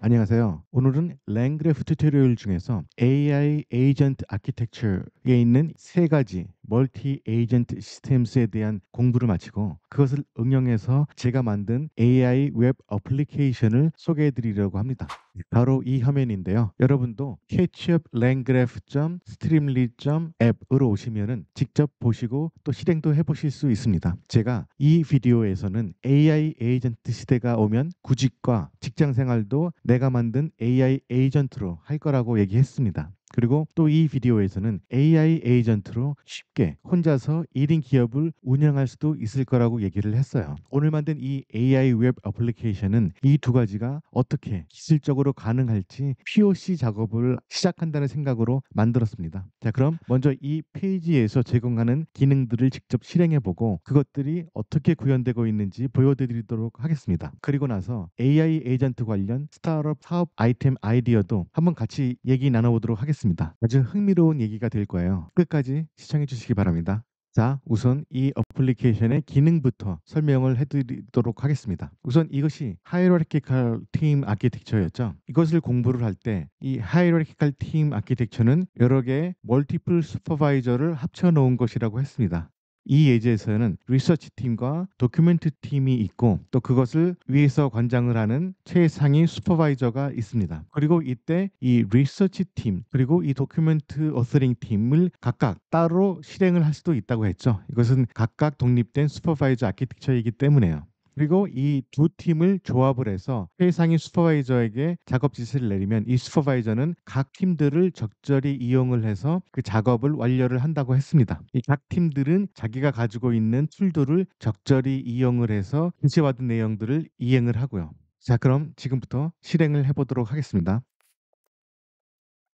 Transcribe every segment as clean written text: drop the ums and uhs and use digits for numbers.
안녕하세요. 오늘은 랭그래프 튜토리얼 중에서 AI 에이전트 아키텍처에 있는 세 가지 멀티 에이전트 시스템스에 대한 공부를 마치고 그것을 응용해서 제가 만든 AI 웹 어플리케이션을 소개해 드리려고 합니다. 바로 이 화면인데요. 여러분도 catchuplangraph.streamlit.app으로 오시면은 직접 보시고 또 실행도 해보실 수 있습니다. 제가 이 비디오에서는 AI 에이전트 시대가 오면 구직과 직장 생활도 내가 만든 AI 에이전트로 할 거라고 얘기했습니다. 그리고 또 이 비디오에서는 AI 에이전트로 쉽게 혼자서 1인 기업을 운영할 수도 있을 거라고 얘기를 했어요. 오늘 만든 이 AI 웹 어플리케이션은 이 두 가지가 어떻게 기술적으로 가능할지 POC 작업을 시작한다는 생각으로 만들었습니다. 자, 그럼 먼저 이 페이지에서 제공하는 기능들을 직접 실행해보고 그것들이 어떻게 구현되고 있는지 보여드리도록 하겠습니다. 그리고 나서 AI 에이전트 관련 스타트업 사업 아이템 아이디어도 한번 같이 얘기 나눠보도록 하겠습니다. 아주 흥미로운 얘기가 될 거예요. 끝까지 시청해 주시기 바랍니다. 자, 우선 이 어플리케이션의 기능부터 설명을 해드리도록 하겠습니다. 우선 이것이 하이라키컬 팀 아키텍처였죠. 이것을 공부를 할 때 이 하이라키컬 팀 아키텍처는 여러 개의 멀티플 슈퍼바이저를 합쳐 놓은 것이라고 했습니다. 이 예제에서는 리서치 팀과 도큐멘트 팀이 있고 또 그것을 위에서 관장을 하는 최상위 슈퍼바이저가 있습니다. 그리고 이때 이 리서치 팀 그리고 이 도큐멘트 어서링 팀을 각각 따로 실행을 할 수도 있다고 했죠. 이것은 각각 독립된 슈퍼바이저 아키텍처이기 때문에요. 그리고 이 두 팀을 조합을 해서 최상위 슈퍼바이저에게 작업 지시를 내리면 이 슈퍼바이저는 각 팀들을 적절히 이용을 해서 그 작업을 완료를 한다고 했습니다. 이 각 팀들은 자기가 가지고 있는 툴들을 적절히 이용을 해서 지시받은 내용들을 이행을 하고요. 자, 그럼 지금부터 실행을 해보도록 하겠습니다.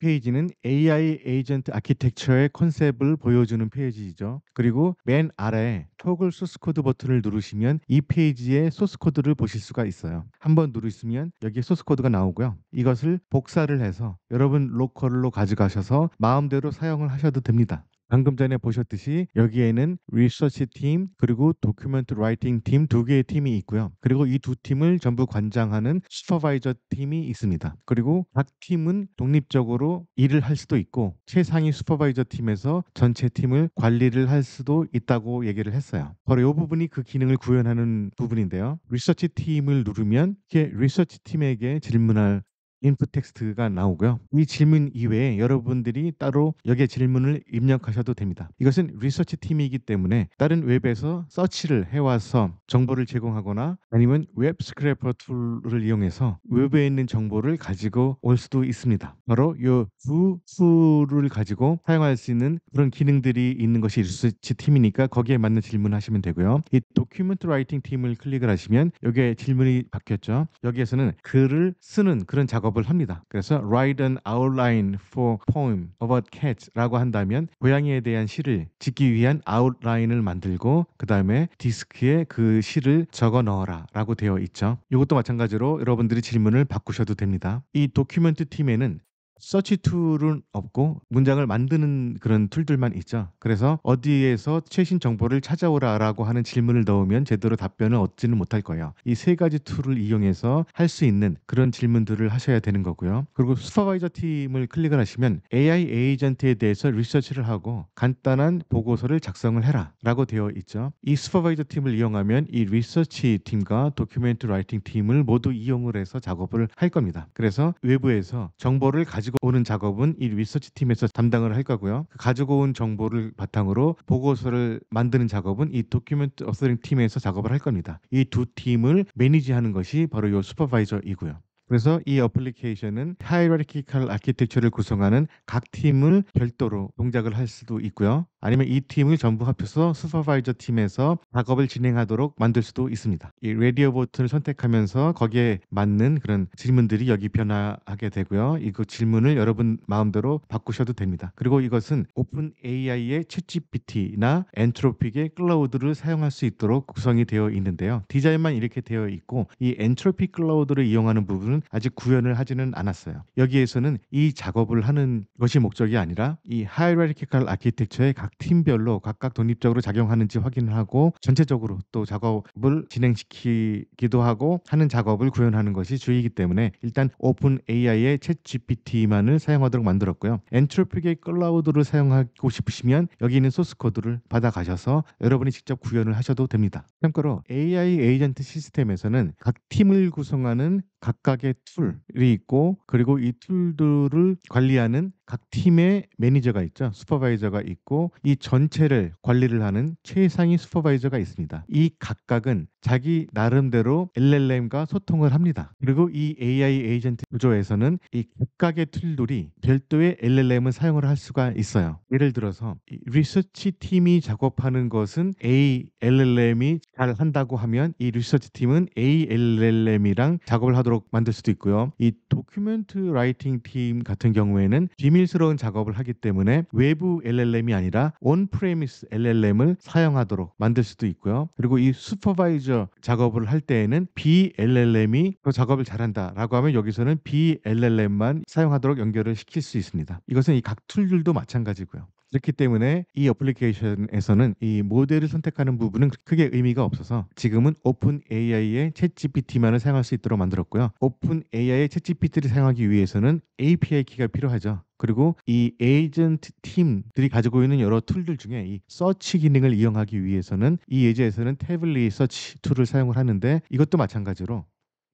페이지는 AI 에이전트 아키텍처의 컨셉을 보여주는 페이지이죠. 그리고 맨 아래에 토글 소스 코드 버튼을 누르시면 이 페이지의 소스 코드를 보실 수가 있어요. 한번 누르시면 여기에 소스 코드가 나오고요. 이것을 복사를 해서 여러분 로컬로 가져가셔서 마음대로 사용을 하셔도 됩니다. 방금 전에 보셨듯이 여기에는 리서치 팀 그리고 도큐멘트 라이팅 팀 두 개의 팀이 있고요. 그리고 이 두 팀을 전부 관장하는 슈퍼바이저 팀이 있습니다. 그리고 각 팀은 독립적으로 일을 할 수도 있고 최상위 슈퍼바이저 팀에서 전체 팀을 관리를 할 수도 있다고 얘기를 했어요. 바로 이 부분이 그 기능을 구현하는 부분인데요. 리서치 팀을 누르면 이렇게 리서치 팀에게 질문할 인풋 텍스트가 나오고요. 이 질문 이외에 여러분들이 따로 여기에 질문을 입력하셔도 됩니다. 이것은 리서치 팀이기 때문에 다른 웹에서 서치를 해와서 정보를 제공하거나 아니면 웹 스크래퍼 툴을 이용해서 웹에 있는 정보를 가지고 올 수도 있습니다. 바로 이 두 툴을 가지고 사용할 수 있는 그런 기능들이 있는 것이 리서치 팀이니까 거기에 맞는 질문하시면 되고요. 이 도큐멘트 라이팅 팀을 클릭을 하시면 여기에 질문이 바뀌었죠. 여기에서는 글을 쓰는 그런 작업을 합니다. 그래서 write an outline for poem about cats라고 한다면 고양이에 대한 시를 짓기 위한 아웃라인을 만들고 그 다음에 디스크에 그 시를 적어 넣어라라고 되어 있죠. 이것도 마찬가지로 여러분들이 질문을 바꾸셔도 됩니다. 이 도큐멘트 팀에는 서치 툴은 없고 문장을 만드는 그런 툴들만 있죠. 그래서 어디에서 최신 정보를 찾아오라라고 하는 질문을 넣으면 제대로 답변을 얻지는 못할 거예요. 이 세 가지 툴을 이용해서 할 수 있는 그런 질문들을 하셔야 되는 거고요. 그리고 슈퍼바이저 팀을 클릭을 하시면 AI 에이전트에 대해서 리서치를 하고 간단한 보고서를 작성을 해라라고 되어 있죠. 이 슈퍼바이저 팀을 이용하면 이 리서치 팀과 도큐멘트 라이팅 팀을 모두 이용을 해서 작업을 할 겁니다. 그래서 외부에서 정보를 가지고 오는 작업은 이 리서치 팀에서 담당을 할 거고요. 그 가지고 온 정보를 바탕으로 보고서를 만드는 작업은 이 도큐멘트 어서링 팀에서 작업을 할 겁니다. 이 두 팀을 매니지하는 것이 바로 이 슈퍼바이저이고요. 그래서 이 어플리케이션은 하이라키컬 아키텍처를 구성하는 각 팀을 별도로 동작을 할 수도 있고요. 아니면 이 팀을 전부 합쳐서 슈퍼바이저 팀에서 작업을 진행하도록 만들 수도 있습니다. 이 라디오 버튼을 선택하면서 거기에 맞는 그런 질문들이 여기 변화하게 되고요. 이거 질문을 여러분 마음대로 바꾸셔도 됩니다. 그리고 이것은 오픈 AI의 챗GPT나 엔트로픽의 클라우드를 사용할 수 있도록 구성이 되어 있는데요. 디자인만 이렇게 되어 있고 이 엔트로픽 클라우드를 이용하는 부분은 아직 구현을 하지는 않았어요. 여기에서는 이 작업을 하는 것이 목적이 아니라 이 하이라키컬 아키텍처의 각 각 팀별로 각각 독립적으로 작용하는지 확인을 하고 전체적으로 또 작업을 진행시키기도 하고 하는 작업을 구현하는 것이 주의이기 때문에 일단 오픈 AI의 챗 GPT만을 사용하도록 만들었고요. 엔트로픽의 클라우드를 사용하고 싶으시면 여기 있는 소스 코드를 받아가셔서 여러분이 직접 구현을 하셔도 됩니다. 참고로 AI 에이전트 시스템에서는 각 팀을 구성하는 각각의 툴이 있고 그리고 이 툴들을 관리하는 각 팀의 매니저가 있죠. 슈퍼바이저가 있고 이 전체를 관리를 하는 최상위 슈퍼바이저가 있습니다. 이 각각은 자기 나름대로 LLM과 소통을 합니다. 그리고 이 AI 에이전트 구조에서는 이 각각의 툴들이 별도의 LLM을 사용을 할 수가 있어요. 예를 들어서 이 리서치 팀이 작업하는 것은 A LLM이 잘 한다고 하면 이 리서치 팀은 A LLM이랑 작업을 하도록 만들 수도 있고요. 이 도큐멘트 라이팅 팀 같은 경우에는 비밀스러운 작업을 하기 때문에 외부 LLM이 아니라 온프레미스 LLM을 사용하도록 만들 수도 있고요. 그리고 이 슈퍼바이저 작업을 할 때에는 BLLM이 더 작업을 잘한다라고 하면 여기서는 BLLM만 사용하도록 연결을 시킬 수 있습니다. 이것은 이 각 툴들도 마찬가지고요. 그렇기 때문에 이 어플리케이션에서는 이 모델을 선택하는 부분은 크게 의미가 없어서 지금은 오픈 AI의 챗 GPT만을 사용할 수 있도록 만들었고요. 오픈 AI의 챗 GPT를 사용하기 위해서는 API 키가 필요하죠. 그리고 이 에이전트 팀들이 가지고 있는 여러 툴들 중에 이 서치 기능을 이용하기 위해서는 이 예제에서는 태블릿 서치 툴을 사용을 하는데 이것도 마찬가지로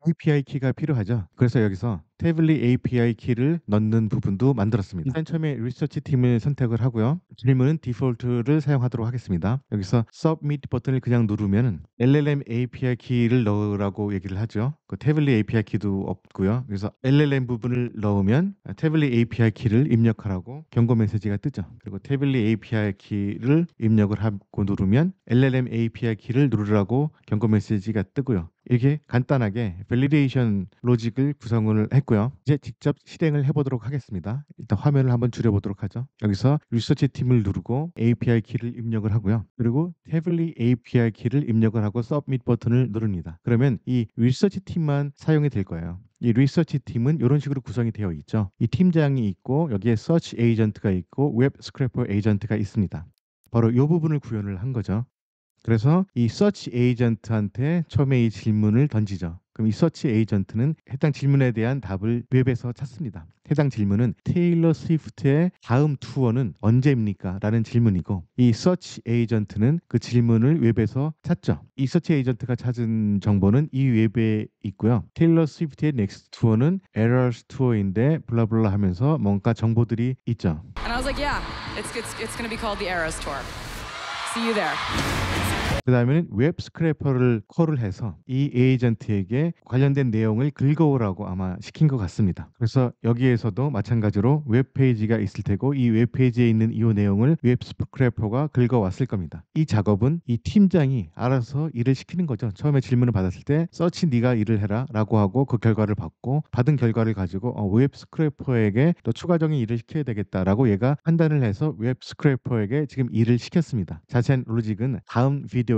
API 키가 필요하죠. 그래서 여기서 태블릿 API 키를 넣는 부분도 만들었습니다. 일단 처음에 리서치 팀을 선택을 하고요. 질문은 디폴트를 사용하도록 하겠습니다. 여기서 Submit 버튼을 그냥 누르면 LLM API 키를 넣으라고 얘기를 하죠. 그 태블릿 API 키도 없고요. 그래서 LLM 부분을 넣으면 태블릿 API 키를 입력하라고 경고 메시지가 뜨죠. 그리고 태블릿 API 키를 입력을 하고 누르면 LLM API 키를 누르라고 경고 메시지가 뜨고요. 이렇게 간단하게 밸리데이션 로직을 구성을 했고요. 이제 직접 실행을 해보도록 하겠습니다. 일단 화면을 한번 줄여보도록 하죠. 여기서 리서치 팀을 누르고 API 키를 입력을 하고요. 그리고 태블릿 API 키를 입력을 하고 서브밋 버튼을 누릅니다. 그러면 이 리서치 팀만 사용이 될 거예요. 이 리서치 팀은 이런 식으로 구성이 되어 있죠. 이 팀장이 있고 여기에 서치 에이전트가 있고 웹 스크래퍼 에이전트가 있습니다. 바로 이 부분을 구현을 한 거죠. 그래서 이 서치 에이전트한테 처음에 이 질문을 던지죠. 그럼 이 서치 에이전트는 해당 질문에 대한 답을 웹에서 찾습니다. 해당 질문은 테일러 스위프트의 다음 투어는 언제입니까? 라는 질문이고 이 서치 에이전트는 그 질문을 웹에서 찾죠. 이 서치 에이전트가 찾은 정보는 이 웹에 있고요. 테일러 스위프트의 넥스트 투어는 에러스 투어인데 블라블라 하면서 뭔가 정보들이 있죠. And I was like, yeah, it's going to be called the Eras Tour. See you there. 그 다음에는 웹 스크래퍼를 콜을 해서 이 에이전트에게 관련된 내용을 긁어오라고 아마 시킨 것 같습니다. 그래서 여기에서도 마찬가지로 웹페이지가 있을 테고 이 웹페이지에 있는 이 내용을 웹 스크래퍼가 긁어왔을 겁니다. 이 작업은 이 팀장이 알아서 일을 시키는 거죠. 처음에 질문을 받았을 때 서치 네가 일을 해라 라고 하고 그 결과를 받고 받은 결과를 가지고 웹 스크래퍼에게 또 추가적인 일을 시켜야 되겠다라고 얘가 판단을 해서 웹 스크래퍼에게 지금 일을 시켰습니다. 자세한 로직은 다음 비디오에서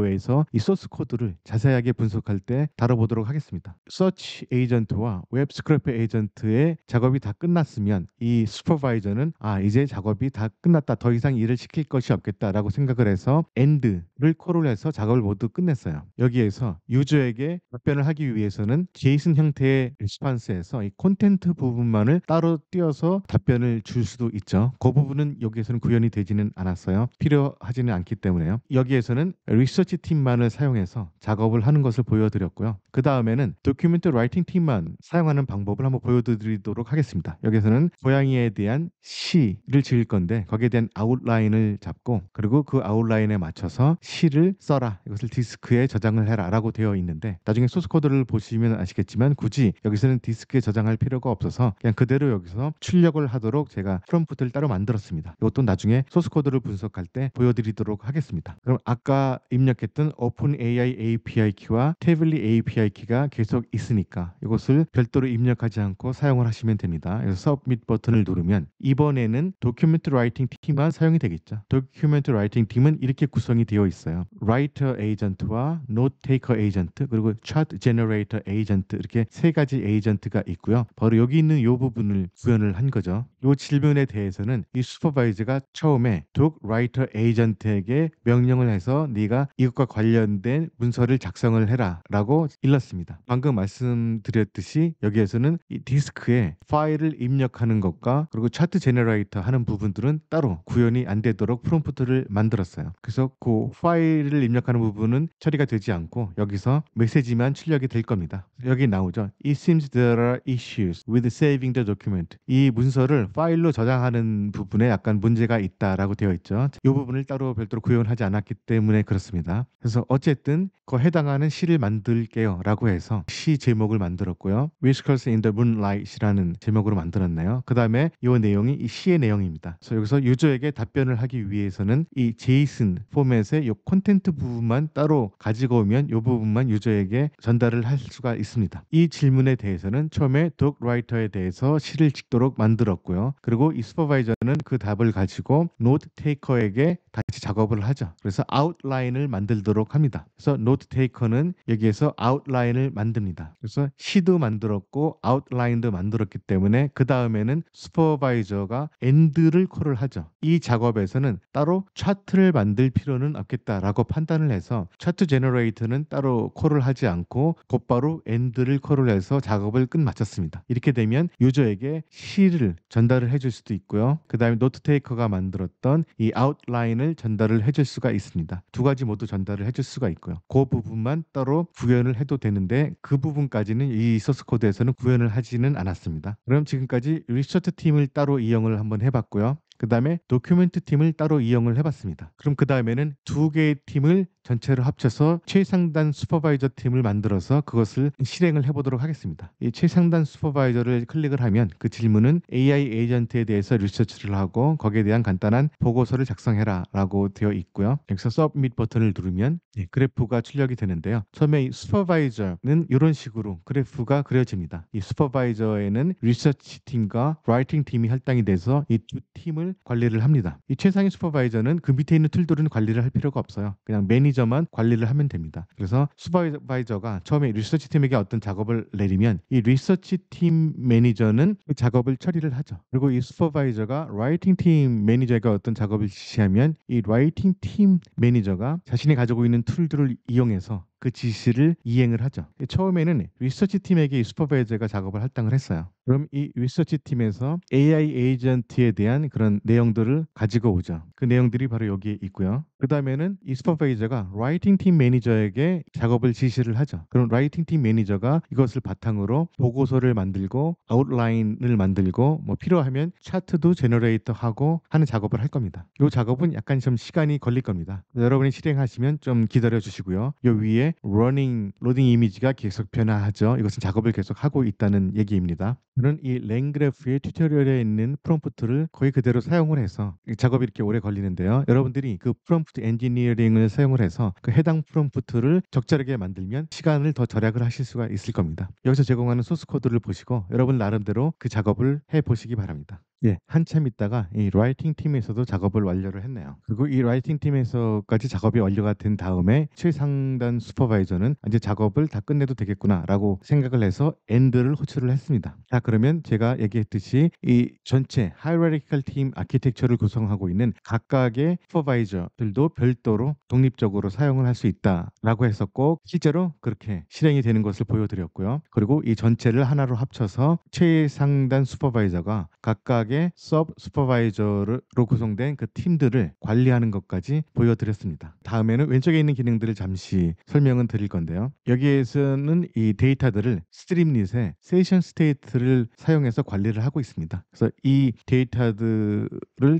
이 소스 코드를 자세하게 분석할 때 다뤄보도록 하겠습니다. 서치 에이전트와 웹 스크래퍼 에이전트의 작업이 다 끝났으면 이 슈퍼바이저는 이제 작업이 다 끝났다. 더 이상 일을 시킬 것이 없겠다라고 생각을 해서 end를 콜을 해서 작업을 모두 끝냈어요. 여기에서 유저에게 답변을 하기 위해서는 제이슨 형태의 리스판스에서 이 콘텐트 부분만을 따로 띄어서 답변을 줄 수도 있죠. 그 부분은 여기에서는 구현이 되지는 않았어요. 필요하지는 않기 때문에요. 여기에서는 리서치 팀만을 사용해서 작업을 하는 것을 보여드렸고요. 그 다음에는 도큐멘트 라이팅 팀만 사용하는 방법을 한번 보여드리도록 하겠습니다. 여기서는 고양이에 대한 시를 지을 건데 거기에 대한 아웃라인을 잡고 그리고 그 아웃라인에 맞춰서 시를 써라. 이것을 디스크에 저장을 해라 라고 되어 있는데 나중에 소스 코드를 보시면 아시겠지만 굳이 여기서는 디스크에 저장할 필요가 없어서 그냥 그대로 여기서 출력을 하도록 제가 프롬프트를 따로 만들었습니다. 이것도 나중에 소스 코드를 분석할 때 보여드리도록 하겠습니다. 그럼 아까 입력 입력했던 OpenAI API 키와 태블릿 API 키가 계속 있으니까 이것을 별도로 입력하지 않고 사용을 하시면 됩니다. 그래서 서브밋 버튼을 누르면 이번에는 도큐멘트 라이팅 팀만 사용이 되겠죠. 도큐멘트 라이팅 팀은 이렇게 구성이 되어 있어요. 라이터 에이전트와 노트 테이커 에이전트 그리고 차트 제너레이터 에이전트 이렇게 세 가지 에이전트가 있고요. 바로 여기 있는 이 부분을 구현을 한 거죠. 이 질문에 대해서는 이 슈퍼바이저가 처음에 독 라이터 에이전트에게 명령을 해서 네가 이것과 관련된 문서를 작성을 해라 라고 일렀습니다. 방금 말씀드렸듯이 여기에서는 이 디스크에 파일을 입력하는 것과 그리고 차트 제너레이터 하는 부분들은 따로 구현이 안 되도록 프롬프트를 만들었어요. 그래서 그 파일을 입력하는 부분은 처리가 되지 않고 여기서 메시지만 출력이 될 겁니다. 여기 나오죠. It seems there are issues with saving the document. 이 문서를 파일로 저장하는 부분에 약간 문제가 있다라고 되어 있죠. 이 부분을 따로 별도로 구현하지 않았기 때문에 그렇습니다. 그래서 어쨌든 그 해당하는 시를 만들게요 라고 해서 시 제목을 만들었고요. Whiskers in the Moonlight이라는 제목으로 만들었네요. 그 다음에 이 내용이 이 시의 내용입니다. 그래서 여기서 유저에게 답변을 하기 위해서는 이 JSON 포맷의 이 콘텐트 부분만 따로 가지고 오면 이 부분만 유저에게 전달을 할 수가 있습니다. 이 질문에 대해서는 처음에 독 라이터에 대해서 시를 찍도록 만들었고요. 그리고 이 슈퍼바이저는 그 답을 가지고 노트 테이커에게 다시 작업을 하죠. 그래서 아웃라인을 만들도록 합니다. 그래서 노트 테이커는 여기에서 아웃라인을 만듭니다. 그래서 시도 만들었고 아웃라인도 만들었기 때문에 그 다음에는 슈퍼바이저가 엔드를 콜을 하죠. 이 작업에서는 따로 차트를 만들 필요는 없겠다라고 판단을 해서 차트 제너레이터는 따로 콜을 하지 않고 곧바로 엔드를 콜을 해서 작업을 끝마쳤습니다. 이렇게 되면 유저에게 시를 전달을 해줄 수도 있고요. 그 다음에 노트 테이커가 만들었던 이 아웃라인을 전달을 해줄 수가 있습니다. 두 가지 모두 전달을 해줄 수가 있고요. 그 부분만 따로 구현을 해도 되는데 그 부분까지는 이 소스 코드에서는 구현을 하지는 않았습니다. 그럼 지금까지 리서치 팀을 따로 이용을 한번 해봤고요. 그 다음에 도큐멘트 팀을 따로 이용을 해봤습니다. 그럼 그 다음에는 두 개의 팀을 전체로 합쳐서 최상단 슈퍼바이저 팀을 만들어서 그것을 실행을 해보도록 하겠습니다. 이 최상단 슈퍼바이저를 클릭을 하면 그 질문은 AI 에이전트에 대해서 리서치를 하고 거기에 대한 간단한 보고서를 작성해라 라고 되어 있고요. 여기서 서브밋 버튼을 누르면 그래프가 출력이 되는데요. 처음에 이 슈퍼바이저는 이런 식으로 그래프가 그려집니다. 이 슈퍼바이저에는 리서치 팀과 라이팅 팀이 할당이 돼서 이 두 팀을 관리를 합니다. 이 최상위 슈퍼바이저는 그 밑에 있는 툴들은 관리를 할 필요가 없어요. 그냥 매니저만 관리를 하면 됩니다. 그래서 슈퍼바이저가 처음에 리서치 팀에게 어떤 작업을 내리면 이 리서치 팀 매니저는 그 작업을 처리를 하죠. 그리고 이 슈퍼바이저가 라이팅 팀 매니저가 어떤 작업을 지시하면 이 라이팅 팀 매니저가 자신이 가지고 있는 툴들을 이용해서 그 지시를 이행을 하죠. 처음에는 리서치 팀에게 이 슈퍼바이저가 작업을 할당을 했어요. 그럼 이 리서치 팀에서 AI 에이전트에 대한 그런 내용들을 가지고 오죠. 그 내용들이 바로 여기에 있고요. 그 다음에는 이 슈퍼바이저가 라이팅 팀 매니저에게 작업을 지시를 하죠. 그럼 라이팅 팀 매니저가 이것을 바탕으로 보고서를 만들고 아웃라인을 만들고 뭐 필요하면 차트도 제너레이터 하고 하는 작업을 할 겁니다. 이 작업은 약간 좀 시간이 걸릴 겁니다. 여러분이 실행하시면 좀 기다려 주시고요. 이 위에 로딩 이미지가 계속 변화하죠. 이것은 작업을 계속 하고 있다는 얘기입니다. 저는 이 랭그래프의 튜토리얼에 있는 프롬프트를 거의 그대로 사용을 해서 이 작업이 이렇게 오래 걸리는데요. 여러분들이 그 프롬프트 엔지니어링을 사용을 해서 그 해당 프롬프트를 적절하게 만들면 시간을 더 절약을 하실 수가 있을 겁니다. 여기서 제공하는 소스 코드를 보시고 여러분 나름대로 그 작업을 해 보시기 바랍니다. 한참 있다가 이 라이팅 팀에서도 작업을 완료를 했네요. 그리고 이 라이팅 팀에서까지 작업이 완료가 된 다음에 최상단 슈퍼바이저는 이제 작업을 다 끝내도 되겠구나라고 생각을 해서 엔드를 호출을 했습니다. 자, 그러면 제가 얘기했듯이 이 전체 하이라리컬 팀 아키텍처를 구성하고 있는 각각의 슈퍼바이저들도 별도로 독립적으로 사용을 할 수 있다라고 했었고 실제로 그렇게 실행이 되는 것을 보여드렸고요. 그리고 이 전체를 하나로 합쳐서 최상단 슈퍼바이저가 각각의 서브 슈퍼바이저로 구성된 그 팀들을 관리하는 것까지 보여드렸습니다. 다음에는 왼쪽에 있는 기능들을 잠시 설명은 드릴 건데요. 여기에서는 이 데이터들을 스트림릿의 세션 스테이트를 사용해서 관리를 하고 있습니다. 그래서 이 데이터들을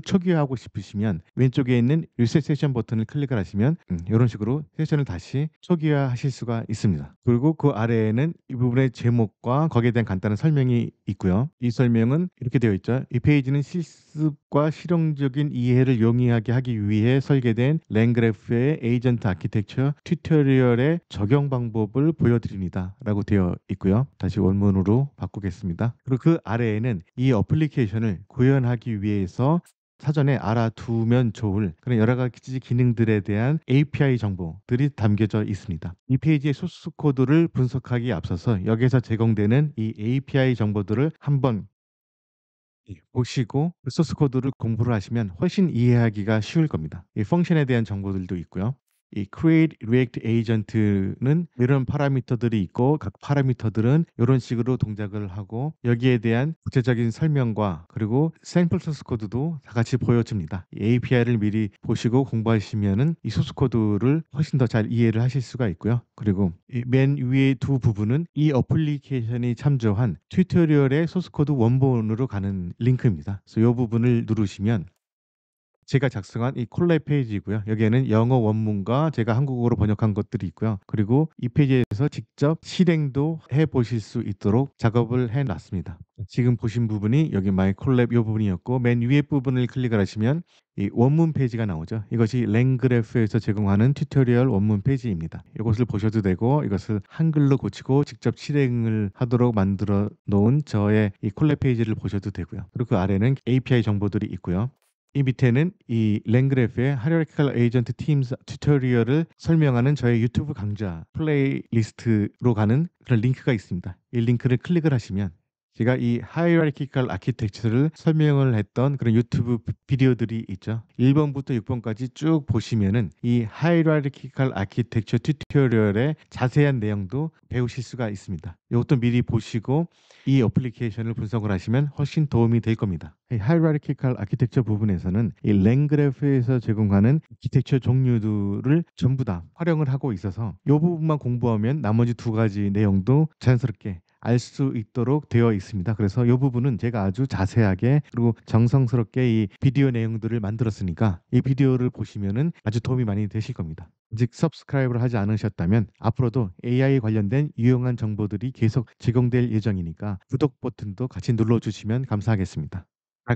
초기화하고 싶으시면 왼쪽에 있는 리셋 세션 버튼을 클릭을 하시면 이런 식으로 세션을 다시 초기화하실 수가 있습니다. 그리고 그 아래에는 이 부분의 제목과 거기에 대한 간단한 설명이 있고요. 이 설명은 이렇게 되어 있죠. 이 페이지는 실습과 실용적인 이해를 용이하게 하기 위해 설계된 랭그래프의 에이전트 아키텍처 튜토리얼의 적용 방법을 보여드립니다라고 되어 있고요. 다시 원문으로 바꾸겠습니다. 그리고 그 아래에는 이 어플리케이션을 구현하기 위해서 사전에 알아두면 좋을 그런 여러 가지 기능들에 대한 API 정보들이 담겨져 있습니다. 이 페이지의 소스 코드를 분석하기에 앞서서 여기서 제공되는 이 API 정보들을 한번 보시고 그 소스 코드를 공부를 하시면 훨씬 이해하기가 쉬울 겁니다. 이 펑션에 대한 정보들도 있고요. 이 create react agent는 이런 파라미터들이 있고 각 파라미터들은 이런 식으로 동작을 하고 여기에 대한 구체적인 설명과 그리고 샘플 소스 코드도 다 같이 보여줍니다. 이 API를 미리 보시고 공부하시면은 이 소스 코드를 훨씬 더 잘 이해를 하실 수가 있고요. 그리고 이 맨 위의 두 부분은 이 어플리케이션이 참조한 튜토리얼의 소스 코드 원본으로 가는 링크입니다. 그래서 이 부분을 누르시면 제가 작성한 이 콜랩 페이지이고요. 여기에는 영어 원문과 제가 한국어로 번역한 것들이 있고요. 그리고 이 페이지에서 직접 실행도 해 보실 수 있도록 작업을 해 놨습니다. 지금 보신 부분이 여기 마이 콜랩 이 부분이었고 맨 위에 부분을 클릭을 하시면 이 원문 페이지가 나오죠. 이것이 랭그래프에서 제공하는 튜토리얼 원문 페이지입니다. 이것을 보셔도 되고 이것을 한글로 고치고 직접 실행을 하도록 만들어 놓은 저의 이 콜랩 페이지를 보셔도 되고요. 그리고 그 아래는 API 정보들이 있고요. 이 밑에는 이 랭그래프의 Hierarchical Agent Teams 튜토리얼을 설명하는 저의 유튜브 강좌 플레이리스트로 가는 그런 링크가 있습니다. 이 링크를 클릭을 하시면 제가 이 Hierarchical Architecture를 설명을 했던 그런 유튜브 비디오들이 있죠. 1번부터 6번까지 쭉 보시면은 이 Hierarchical Architecture 튜토리얼의 자세한 내용도 배우실 수가 있습니다. 이것도 미리 보시고 이 어플리케이션을 분석을 하시면 훨씬 도움이 될 겁니다. 이 Hierarchical Architecture 부분에서는 이 랭그래프에서 제공하는 아키텍처 종류들을 전부 다 활용을 하고 있어서 이 부분만 공부하면 나머지 두 가지 내용도 자연스럽게 알 수 있도록 되어 있습니다. 그래서 이 부분은 제가 아주 자세하게 그리고 정성스럽게 이 비디오 내용들을 만들었으니까 이 비디오를 보시면은 아주 도움이 많이 되실 겁니다. 아직 서브스크라이브를 하지 않으셨다면 앞으로도 AI 관련된 유용한 정보들이 계속 제공될 예정이니까 구독 버튼도 같이 눌러주시면 감사하겠습니다.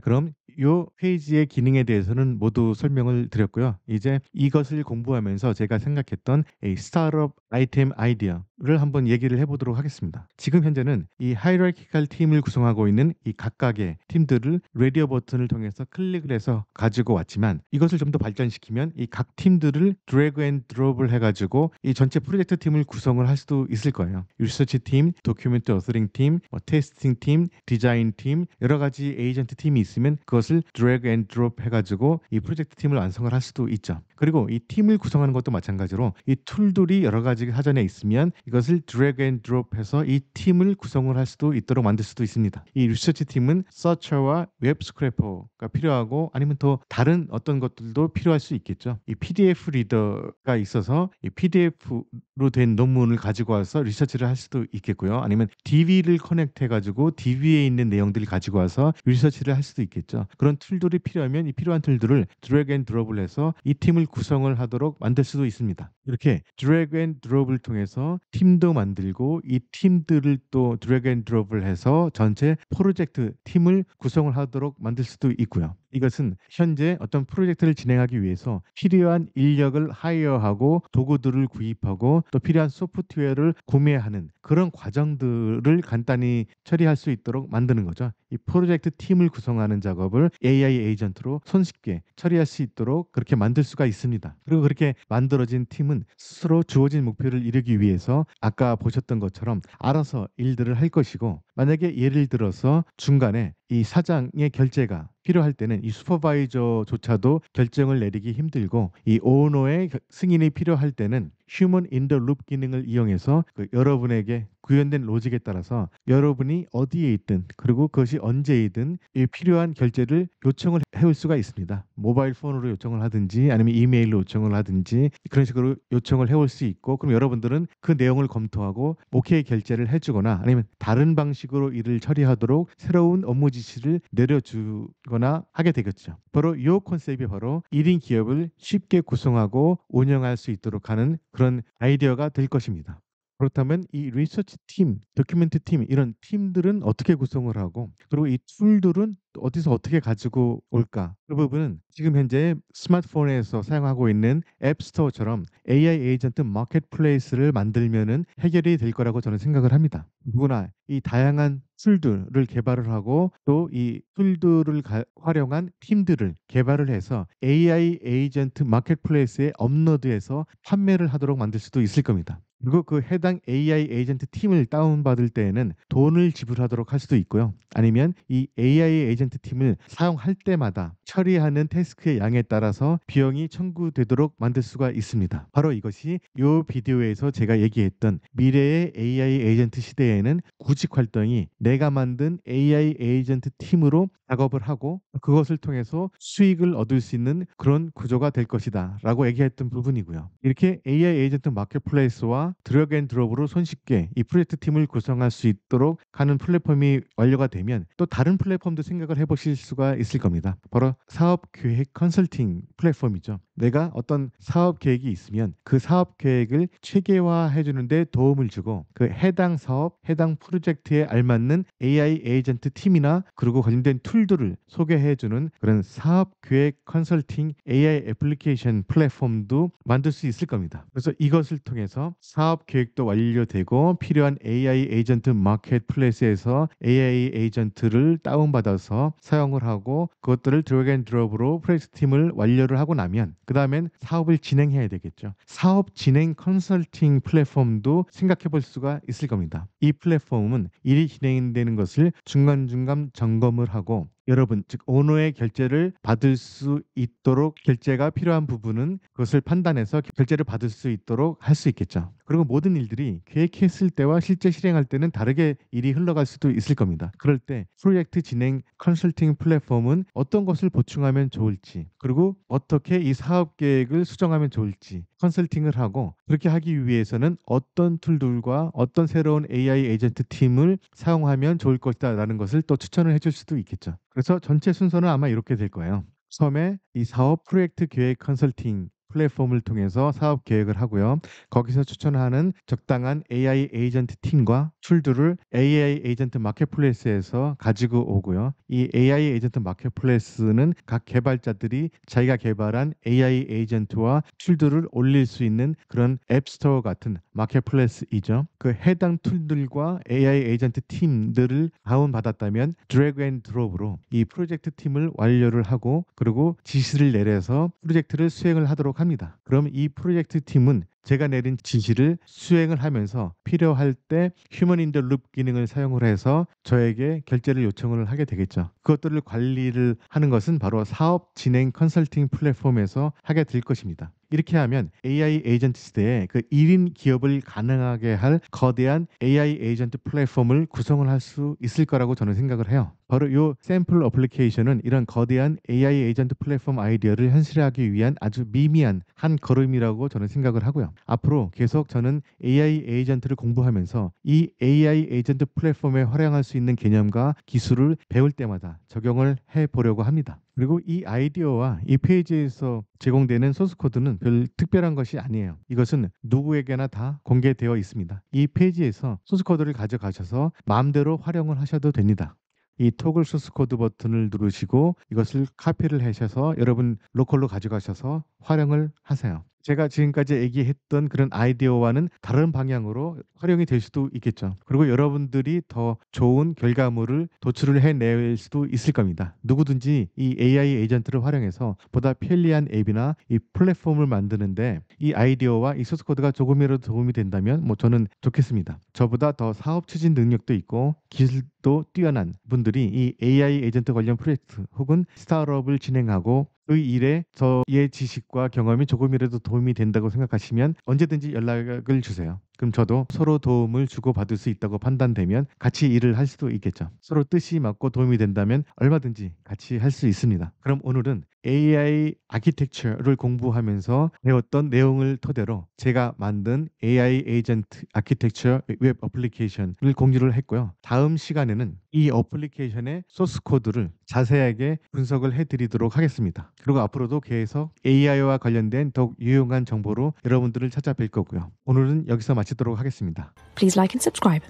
그럼 요 페이지의 기능에 대해서는 모두 설명을 드렸고요. 이제 이것을 공부하면서 제가 생각했던 이 스타트업 아이템 아이디어를 한번 얘기를 해보도록 하겠습니다. 지금 현재는 이 하이라키칼 팀을 구성하고 있는 이 각각의 팀들을 레디오 버튼을 통해서 클릭을 해서 가지고 왔지만 이것을 좀 더 발전시키면 이 각 팀들을 드래그 앤 드롭을 해가지고 이 전체 프로젝트 팀을 구성을 할 수도 있을 거예요. 리서치 팀, 도큐멘트 어서링 팀, 테스팅 팀, 디자인 팀, 여러 가지 에이전트 팀이 있으면 그것을 드래그 앤 드롭 해가지고 이 프로젝트 팀을 완성을 할 수도 있죠. 그리고 이 팀을 구성하는 것도 마찬가지로 이 툴들이 여러 가지 사전에 있으면 이것을 드래그 앤 드롭 해서 이 팀을 구성을 할 수도 있도록 만들 수도 있습니다. 이 리서치 팀은 서처와 웹 스크래퍼가 필요하고 아니면 더 다른 어떤 것들도 필요할 수 있겠죠. 이 PDF 리더가 있어서 이 PDF로 된 논문을 가지고 와서 리서치를 할 수도 있겠고요. 아니면 DB를 커넥트 해가지고 DB에 있는 내용들을 가지고 와서 리서치를 할 수도 있겠죠. 그런 툴들이 필요하면 이 필요한 툴들을 드래그 앤 드롭을 해서 이 팀을 구성을 하도록 만들 수도 있습니다. 이렇게 드래그 앤 드롭을 통해서 팀도 만들고 이 팀들을 또 드래그 앤 드롭을 해서 전체 프로젝트 팀을 구성을 하도록 만들 수도 있고요. 이것은 현재 어떤 프로젝트를 진행하기 위해서 필요한 인력을 하이어하고 도구들을 구입하고 또 필요한 소프트웨어를 구매하는 그런 과정들을 간단히 처리할 수 있도록 만드는 거죠. 이 프로젝트 팀을 구성하는 작업을 AI 에이전트로 손쉽게 처리할 수 있도록 그렇게 만들 수가 있습니다. 그리고 그렇게 만들어진 팀은 스스로 주어진 목표를 이루기 위해서 아까 보셨던 것처럼 알아서 일들을 할 것이고 만약에 예를 들어서 중간에 이 사장의 결재가 필요할 때는 이 슈퍼바이저조차도 결정을 내리기 힘들고 이 오너의 승인이 필요할 때는 휴먼 인 더 룹 기능을 이용해서 그 여러분에게 구현된 로직에 따라서 여러분이 어디에 있든 그리고 그것이 언제이든 이 필요한 결제를 요청을 해올 수가 있습니다. 모바일 폰으로 요청을 하든지 아니면 이메일로 요청을 하든지 그런 식으로 요청을 해올 수 있고 그럼 여러분들은 그 내용을 검토하고 오케이 결제를 해주거나 아니면 다른 방식으로 일을 처리하도록 새로운 업무 지시를 내려주거나 하게 되겠죠. 바로 이 컨셉이 바로 1인 기업을 쉽게 구성하고 운영할 수 있도록 하는 그런 아이디어가 될 것입니다. 그렇다면 이 리서치 팀, 도큐멘트 팀 이런 팀들은 어떻게 구성을 하고 그리고 이 툴들은 또 어디서 어떻게 가지고 올까? 그 부분은 지금 현재 스마트폰에서 사용하고 있는 앱 스토어처럼 AI 에이전트 마켓플레이스를 만들면은 해결이 될 거라고 저는 생각을 합니다. 누구나 이 다양한 툴들을 개발을 하고 또 이 툴들을 활용한 팀들을 개발을 해서 AI 에이전트 마켓플레이스에 업로드해서 판매를 하도록 만들 수도 있을 겁니다. 그리고 그 해당 AI 에이전트 팀을 다운받을 때에는 돈을 지불하도록 할 수도 있고요. 아니면 이 AI 에이전트 팀을 사용할 때마다 처리하는 태스크의 양에 따라서 비용이 청구되도록 만들 수가 있습니다. 바로 이것이 이 비디오에서 제가 얘기했던 미래의 AI 에이전트 시대에는 구직 활동이 내가 만든 AI 에이전트 팀으로 작업을 하고 그것을 통해서 수익을 얻을 수 있는 그런 구조가 될 것이다 라고 얘기했던 부분이고요. 이렇게 AI 에이전트 마켓플레이스와 드래그 앤 드롭으로 손쉽게 이 프로젝트 팀을 구성할 수 있도록 하는 플랫폼이 완료가 되면 또 다른 플랫폼도 생각을 해보실 수가 있을 겁니다. 바로 사업 계획 컨설팅 플랫폼이죠. 내가 어떤 사업 계획이 있으면 그 사업 계획을 체계화해 주는데 도움을 주고 그 해당 사업, 해당 프로젝트에 알맞는 AI 에이전트 팀이나 그리고 관련된 툴들을 소개해 주는 그런 사업 계획 컨설팅 AI 애플리케이션 플랫폼도 만들 수 있을 겁니다. 그래서 이것을 통해서 사업 계획도 완료되고 필요한 AI 에이전트 마켓플레이스에서 AI 에이전트를 다운받아서 사용을 하고 그것들을 드래그 앤 드롭으로 프로젝트 팀을 완료를 하고 나면 그 다음엔 사업을 진행해야 되겠죠. 사업 진행 컨설팅 플랫폼도 생각해 볼 수가 있을 겁니다. 이 플랫폼은 일이 진행되는 것을 중간중간 점검을 하고 여러분 즉 오너의 결제를 받을 수 있도록 결제가 필요한 부분은 그것을 판단해서 결제를 받을 수 있도록 할 수 있겠죠. 그리고 모든 일들이 계획했을 때와 실제 실행할 때는 다르게 일이 흘러갈 수도 있을 겁니다. 그럴 때 프로젝트 진행 컨설팅 플랫폼은 어떤 것을 보충하면 좋을지 그리고 어떻게 이 사업 계획을 수정하면 좋을지 컨설팅을 하고 그렇게 하기 위해서는 어떤 툴들과 어떤 새로운 AI 에이전트 팀을 사용하면 좋을 것이다라는 것을 또 추천을 해줄 수도 있겠죠. 그래서 전체 순서는 아마 이렇게 될 거예요. 처음에 이 사업 프로젝트 계획 컨설팅 플랫폼을 통해서 사업 계획을 하고요. 거기서 추천하는 적당한 AI 에이전트 팀과 툴들을 AI 에이전트 마켓플레이스에서 가지고 오고요. 이 AI 에이전트 마켓플레이스는 각 개발자들이 자기가 개발한 AI 에이전트와 툴들을 올릴 수 있는 그런 앱스토어 같은 마켓플레이스이죠. 그 해당 툴들과 AI 에이전트 팀들을 다운받았다면 드래그 앤 드롭으로 이 프로젝트 팀을 완료를 하고 그리고 지시를 내려서 프로젝트를 수행을 하도록 합니다. 그럼 이 프로젝트 팀은 제가 내린 지시를 수행을 하면서 필요할 때 휴먼 인 더 룹 기능을 사용을 해서 저에게 결제를 요청을 하게 되겠죠. 그것들을 관리를 하는 것은 바로 사업 진행 컨설팅 플랫폼에서 하게 될 것입니다. 이렇게 하면 AI 에이전트 시대에 그 1인 기업을 가능하게 할 거대한 AI 에이전트 플랫폼을 구성을 할 수 있을 거라고 저는 생각을 해요. 바로 이 샘플 어플리케이션은 이런 거대한 AI 에이전트 플랫폼 아이디어를 현실화하기 위한 아주 미미한 한 걸음이라고 저는 생각을 하고요. 앞으로 계속 저는 AI 에이전트를 공부하면서 이 AI 에이전트 플랫폼에 활용할 수 있는 개념과 기술을 배울 때마다 적용을 해 보려고 합니다. 그리고 이 아이디어와 이 페이지에서 제공되는 소스 코드는 별 특별한 것이 아니에요. 이것은 누구에게나 다 공개되어 있습니다. 이 페이지에서 소스 코드를 가져가셔서 마음대로 활용을 하셔도 됩니다. 이 토글 소스 코드 버튼을 누르시고 이것을 카피를 하셔서 여러분 로컬로 가져가셔서 활용을 하세요. 제가 지금까지 얘기했던 그런 아이디어와는 다른 방향으로 활용이 될 수도 있겠죠. 그리고 여러분들이 더 좋은 결과물을 도출을 해낼 수도 있을 겁니다. 누구든지 이 AI 에이전트를 활용해서 보다 편리한 앱이나 이 플랫폼을 만드는데 이 아이디어와 이 소스 코드가 조금이라도 도움이 된다면 뭐 저는 좋겠습니다. 저보다 더 사업 추진 능력도 있고 기술도 뛰어난 분들이 이 AI 에이전트 관련 프로젝트 혹은 스타트업을 진행하고 그 일에 저의 지식과 경험이 조금이라도 도움이 된다고 생각하시면 언제든지 연락을 주세요. 그럼 저도 서로 도움을 주고받을 수 있다고 판단되면 같이 일을 할 수도 있겠죠. 서로 뜻이 맞고 도움이 된다면 얼마든지 같이 할 수 있습니다. 그럼 오늘은 AI 아키텍처를 공부하면서 배웠던 내용을 토대로 제가 만든 AI 에이전트 아키텍처 웹 어플리케이션을 공유를 했고요. 다음 시간에는 이 어플리케이션의 소스 코드를 자세하게 분석을 해드리도록 하겠습니다. 그리고 앞으로도 계속 AI와 관련된 더욱 유용한 정보로 여러분들을 찾아뵐 거고요. 오늘은 여기서 마치도록 하겠습니다. Please like and subscribe.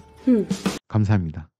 감사합니다.